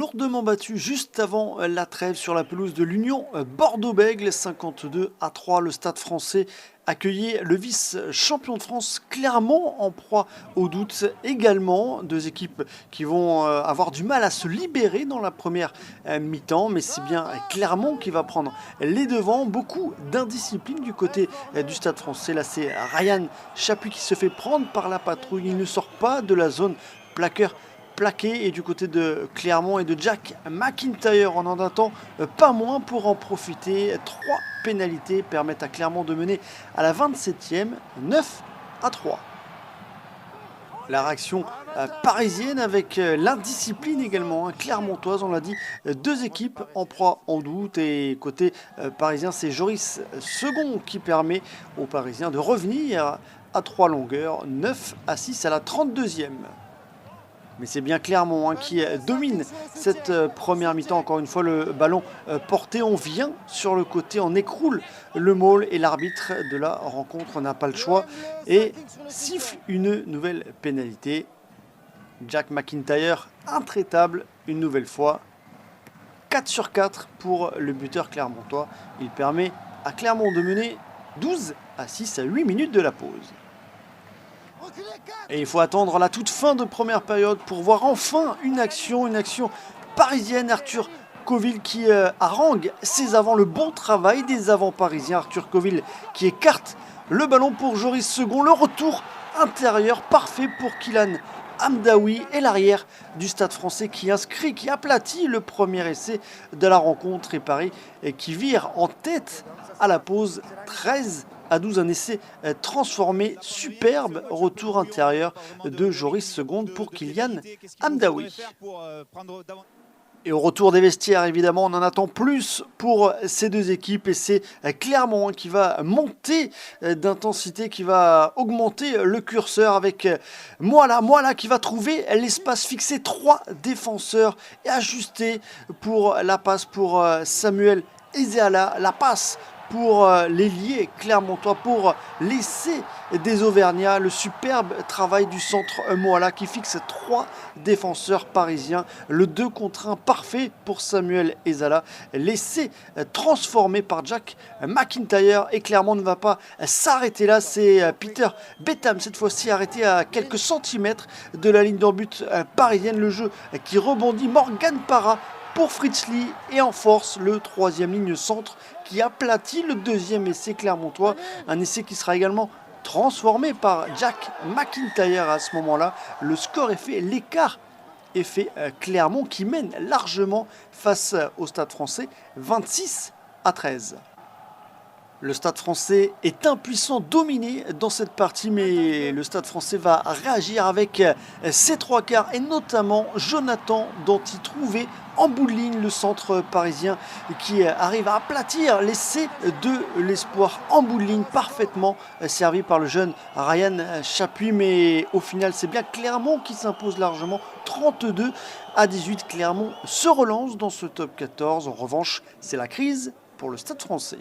lourdement battu juste avant la trêve sur la pelouse de l'Union Bordeaux-Bègles, 52-3. Le Stade français accueillait le vice-champion de France Clermont en proie au doute également. Deux équipes qui vont avoir du mal à se libérer dans la première mi-temps, mais c'est bien Clermont qui va prendre les devants. Beaucoup d'indiscipline du côté du Stade français. Là, c'est Ryan Chapuis qui se fait prendre par la patrouille. Il ne sort pas de la zone plaqué, et du côté de Clermont et de Jack McIntyre, on en attend pas moins pour en profiter. 3 pénalités permettent à Clermont de mener à la 27e, 9-3. La réaction parisienne avec l'indiscipline également, clermontoise, on l'a dit, deux équipes en proie en doute, et côté parisien, c'est Joris Second qui permet aux Parisiens de revenir à 3 longueurs, 9-6 à la 32e. Mais c'est bien Clermont qui domine cette première mi-temps. Encore une fois, le ballon porté, on vient sur le côté, on écroule le maul, et l'arbitre de la rencontre n'a pas le choix et siffle une nouvelle pénalité. Jack McIntyre intraitable une nouvelle fois. 4 sur 4 pour le buteur clermontois. Il permet à Clermont de mener 12-6 à 8 minutes de la pause. Et il faut attendre la toute fin de première période pour voir enfin une action parisienne. Arthur Coville qui harangue ses avants, le bon travail des avants parisiens. Arthur Coville qui écarte le ballon pour Joris Second. Le retour intérieur parfait pour Kylian Hamdaoui, et l'arrière du Stade français qui aplatit le premier essai de la rencontre, et Paris qui vire en tête à la pause 13-12, un essai transformé, superbe retour intérieur de Joris Second pour Kylian Hamdaoui. Et au retour des vestiaires, évidemment, on en attend plus pour ces deux équipes, et c'est Clermont qui va monter d'intensité, qui va augmenter le curseur avec Moala qui va trouver l'espace, fixé 3 défenseurs et ajuster pour la passe pour Samuel Ezeala, la passe pour l'ailier clermontois, pour l'essai des Auvergnats. Le superbe travail du centre Moala qui fixe 3 défenseurs parisiens. Le 2 contre 1 parfait pour Samuel Ezeala. L'essai transformé par Jack McIntyre, et Clermont ne va pas s'arrêter là. C'est Peter Betham cette fois-ci, arrêté à quelques centimètres de la ligne d'en but parisienne. Le jeu qui rebondit, Morgan Parra pour Fritz Lee, et en force le 3e ligne centre qui aplatit le 2e essai clermontois. Un essai qui sera également transformé par Jack McIntyre. À ce moment-là, le score est fait, l'écart est fait. Clermont qui mène largement face au Stade français, 26-13. Le Stade français est impuissant, dominé dans cette partie, mais le Stade français va réagir avec ses 3 quarts, et notamment Jonathan Danty, trouvé en bout de ligne, le centre parisien qui arrive à aplatir l'essai de l'espoir en bout de ligne, parfaitement servi par le jeune Ryan Chapuis. Mais au final, c'est bien Clermont qui s'impose largement, 32-18. Clermont se relance dans ce top 14. En revanche, c'est la crise pour le Stade français.